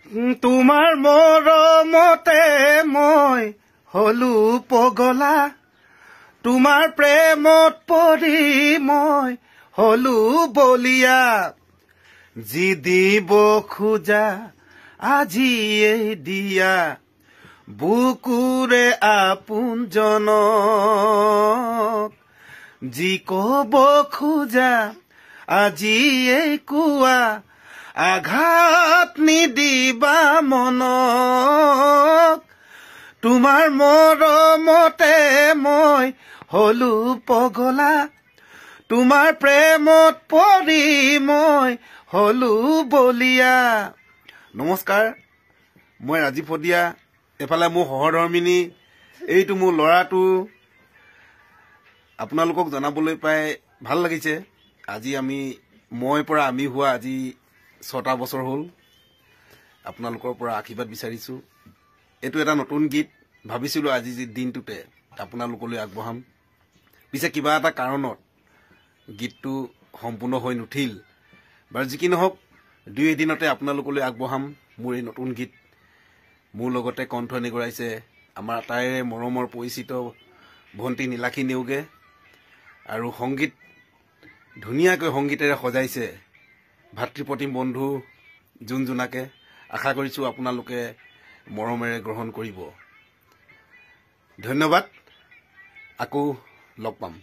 তোমাৰ মৰমতে মই হলো পগলা তোমাৰ প্ৰেমত পৰি মই হলো বলিয়া যি দিব খোজা আজিয়ে দিয়া বুকুৰে আপোনজনক যি কব খোজা আজিয়ে কোৱা আঘাত নিদিবা মনক তোমাৰ মৰমতে মই হলো পগলা তোমাৰ প্ৰেমত পৰি মই হলো বলিয়া। নমস্কাৰ, মই ৰাজীৱ শদিয়া। এফালে মোৰ সহধৰ্মিনী, এইটো মোৰ ল'ৰাটো। আপোনালোকক জনাবলৈ পাই ভাল লাগিছে। আজি মই পৰা আমি হোৱা আজি 6টা বছৰ হ'ল। আপোনালোকৰ পৰা আশীৰ্বাদ বিচাৰিছোঁ। এইটো এটা নতুন গীত। ভাবিছিলোঁ আজি দিনটোতে আপোনালোকলৈ আগবঢ়াম। পিছে কিবা এটা কাৰণত গীতটো সম্পূৰ্ণ হৈ নুঠিল। বাৰু যি কি নহওক, 2 এদিনতে আপোনালোকলৈ আগবঢ়াম মোৰ এই নতুন গীত। মোৰ লগতে কণ্ঠনি কৰাইছে আমাৰ আটাইৰে মৰমৰ পৰিচিত ভণ্টি নীলাক্ষী নেওগে। আৰু সংগীত ধুনীয়াকৈ সংগীতেৰে সজাইছে ভাতৃপ্ৰতিম বন্ধু জোনাকে। আশা কৰিছোঁ আপোনালোকে মৰমেৰে গ্ৰহণ কৰিব। ধন্যবাদ। আকৌ লগ পাম।